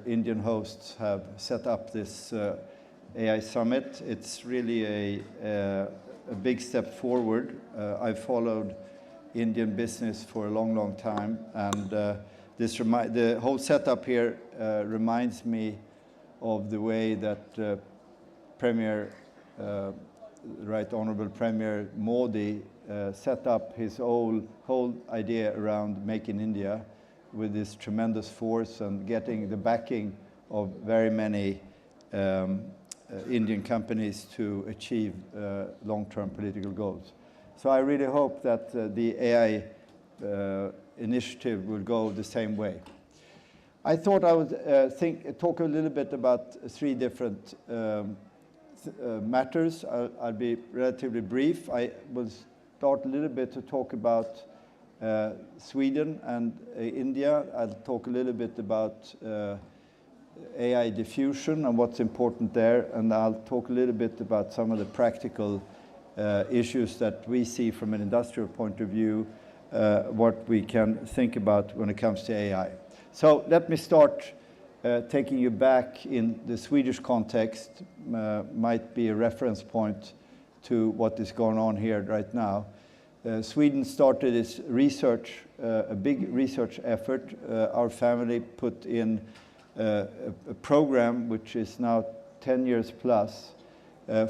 Indian hosts have set up this AI summit. It's really a big step forward. I've followed Indian business for a long time, and the whole setup here reminds me of the way that Right Honorable Premier Modi set up his whole idea around Make in India, with this tremendous force and getting the backing of very many Indian companies to achieve long-term political goals. So I really hope that the AI initiative will go the same way. I thought I would talk a little bit about three different matters. I'll be relatively brief. I will start a little bit to talk about Sweden and India. I'll talk a little bit about AI diffusion and what's important there, and I'll talk a little bit about some of the practical issues that we see from an industrial point of view, what we can think about when it comes to AI. So let me start taking you back in the Swedish context, might be a reference point to what is going on here right now. Sweden started its research, a big research effort. Our family put in a program which is now 10 years plus,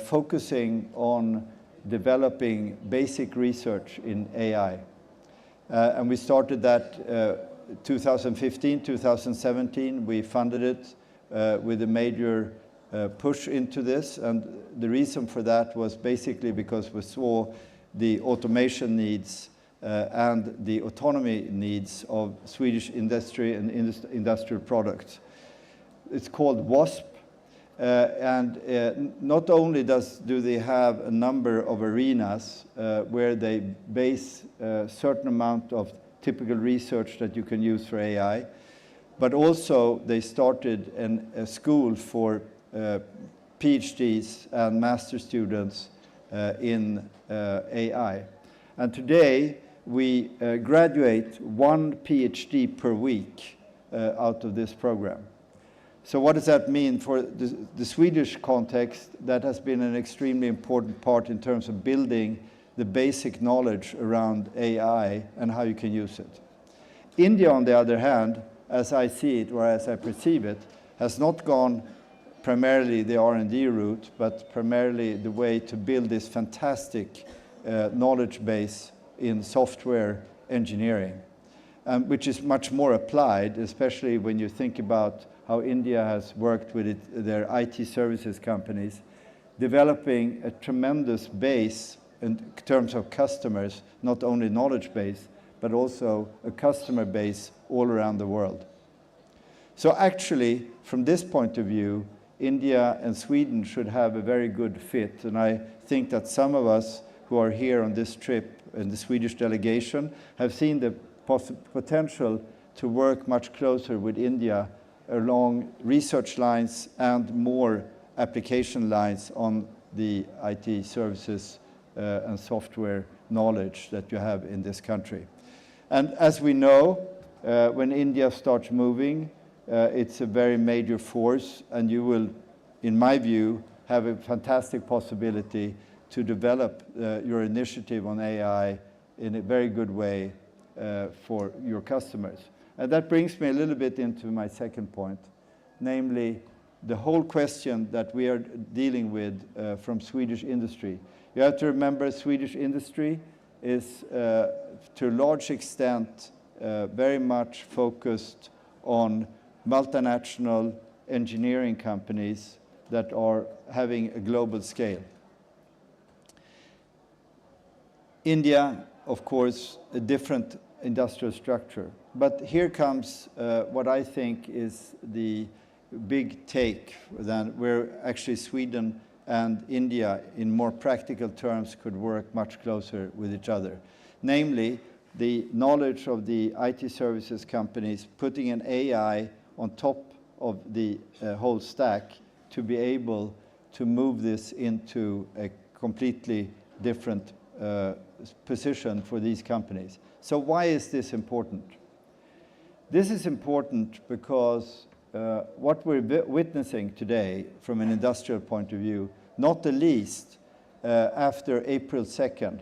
focusing on developing basic research in AI. And we started that 2015, 2017. We funded it with a major push into this. And the reason for that was basically because we saw the automation needs and the autonomy needs of Swedish industry and industrial products. It's called WASP, and not only do they have a number of arenas where they base a certain amount of typical research that you can use for AI, but also they started a school for PhDs and master students in AI. And today we graduate one PhD per week out of this program. So what does that mean for the Swedish context? That has been an extremely important part in terms of building the basic knowledge around AI and how you can use it. India, on the other hand, as I see it or as I perceive it, has not gone primarily the R&D route, but primarily the way to build this fantastic knowledge base in software engineering, which is much more applied, especially when you think about how India has worked with their IT services companies, developing a tremendous base in terms of customers, not only knowledge base, but also a customer base all around the world. So actually, from this point of view, India and Sweden should have a very good fit, and I think that some of us who are here on this trip in the Swedish delegation have seen the potential to work much closer with India along research lines and more application lines on the IT services and software knowledge that you have in this country. And as we know, when India starts moving, it's a very major force, and you will, in my view, have a fantastic possibility to develop your initiative on AI in a very good way for your customers. And that brings me a little bit into my second point, namely the whole question that we are dealing with from Swedish industry. You have to remember Swedish industry is to a large extent very much focused on multinational engineering companies that are having a global scale. India, of course, a different industrial structure. But here comes what I think is the big take, then where actually Sweden and India, in more practical terms, could work much closer with each other. Namely, the knowledge of the IT services companies putting an AI on top of the whole stack to be able to move this into a completely different position for these companies. So why is this important? This is important because what we're witnessing today from an industrial point of view, not the least after April 2nd,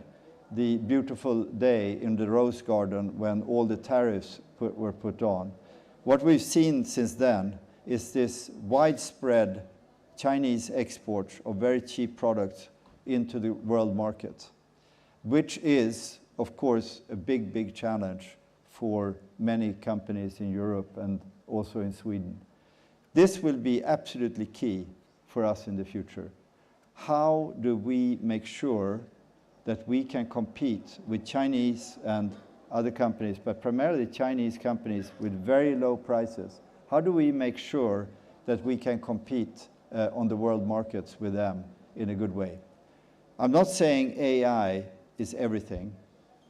the beautiful day in the Rose Garden when all the tariffs were put on. What we've seen since then is this widespread Chinese export of very cheap products into the world market, which is, of course, a big, big challenge for many companies in Europe and also in Sweden. This will be absolutely key for us in the future. How do we make sure that we can compete with Chinese and other companies, but primarily Chinese companies with very low prices? How do we make sure that we can compete on the world markets with them in a good way? I'm not saying AI is everything,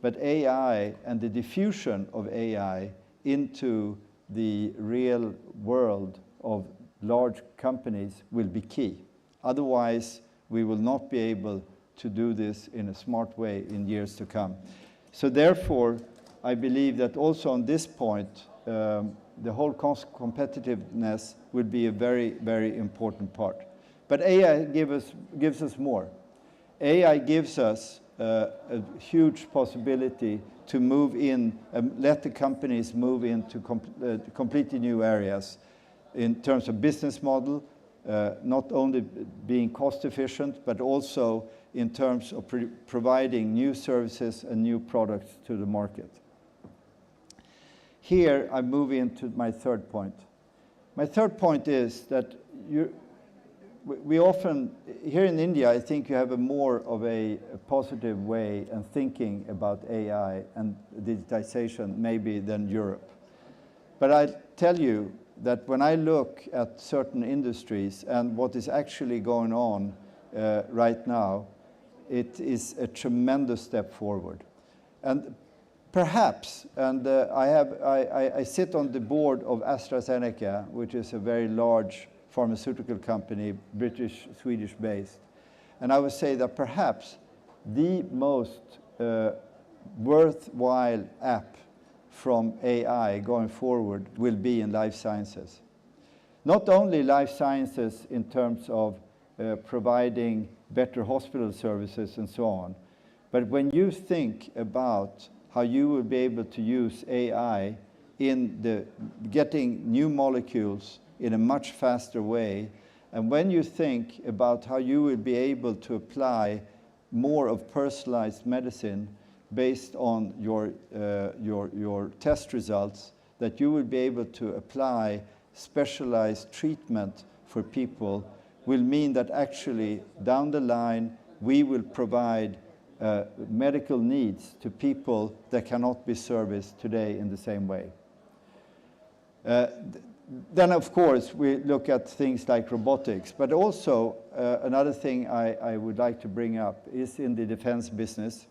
but AI and the diffusion of AI into the real world of large companies will be key. Otherwise, we will not be able to do this in a smart way in years to come. So therefore, I believe that also on this point, the whole cost competitiveness will be a very, very important part. But AI gives us more. AI gives us a huge possibility to move in, let the companies move into completely new areas in terms of business model, not only being cost efficient, but also in terms of providing new services and new products to the market. Here I move into my third point. My third point is that we often, here in India, I think you have a more of a positive way and thinking about AI and digitization maybe than Europe. But I tell you that when I look at certain industries and what is actually going on right now, it is a tremendous step forward. And perhaps, and I sit on the board of AstraZeneca, which is a very large pharmaceutical company, British, Swedish based. And I would say that perhaps the most worthwhile app from AI going forward will be in life sciences. Not only life sciences in terms of providing better hospital services and so on, but when you think about how you will be able to use AI in getting new molecules in a much faster way, and when you think about how you will be able to apply more of personalized medicine based on your test results, that you will be able to apply specialized treatment for people, will mean that actually down the line we will provide medical needs to people that cannot be serviced today in the same way. Then, of course, we look at things like robotics, but also another thing I would like to bring up is in the defense business.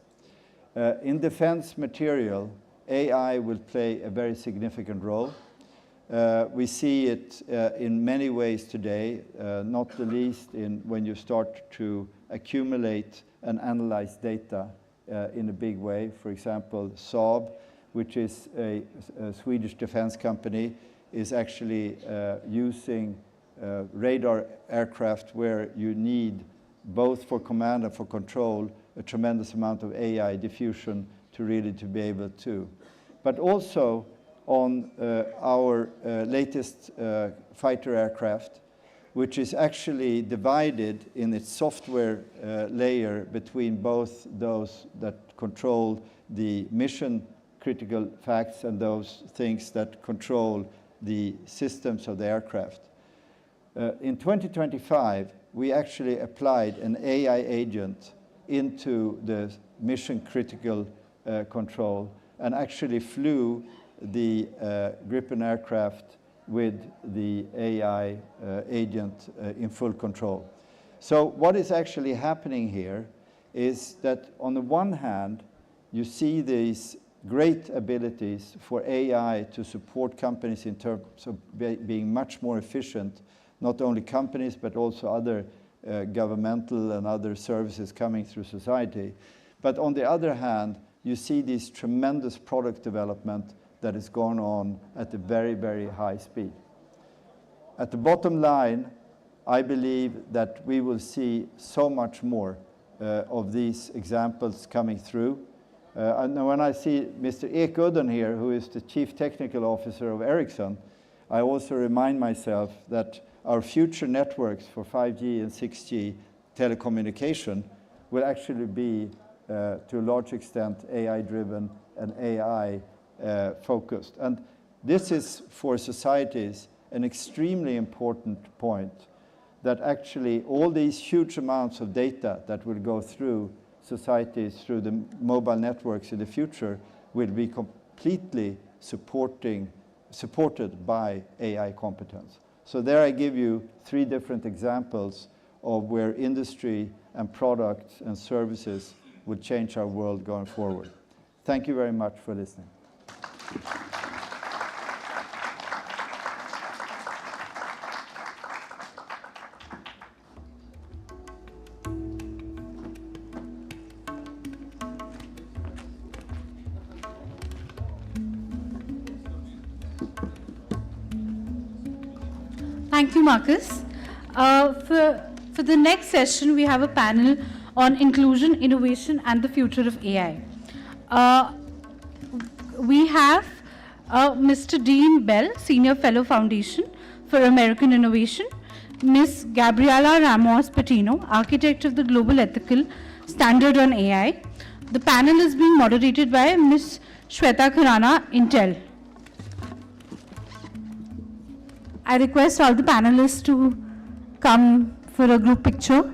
In defense material, AI will play a very significant role. We see it in many ways today, not the least in when you start to accumulate and analyze data in a big way. For example, Saab, which is a Swedish defense company, is actually using radar aircraft where you need, both for command and for control, a tremendous amount of AI diffusion to really to be able to. But also on our latest fighter aircraft, which is actually divided in its software layer between both those that control the mission critical facts and those things that control the systems of the aircraft. In 2025, we actually applied an AI agent into the mission critical control and actually flew the Gripen aircraft with the AI agent in full control. So what is actually happening here is that on the one hand, you see these great abilities for AI to support companies in terms of being much more efficient, not only companies, but also other governmental and other services coming through society. But on the other hand, you see this tremendous product development that is going on at a very, very high speed. At the bottom line, I believe that we will see so much more of these examples coming through. And when I see Mr. Ekudden here, who is the Chief Technical Officer of Ericsson, I also remind myself that our future networks for 5G and 6G telecommunication will actually be, to a large extent, AI-driven and AI-focused. And this is, for societies, an extremely important point, that actually all these huge amounts of data that will go through societies, through the mobile networks in the future, will be completely supported by AI competence. So there I give you 3 different examples of where industry and products and services will change our world going forward. Thank you very much for listening. Thank you, Marcus. For the next session, we have a panel on inclusion, innovation, and the future of AI. We have Mr. Dean Bell, Senior Fellow Foundation for American Innovation, Ms. Gabriela Ramos Patino, Architect of the Global Ethical Standard on AI. The panel is being moderated by Ms. Shweta Khurana, Intel. I request all the panelists to come for a group picture.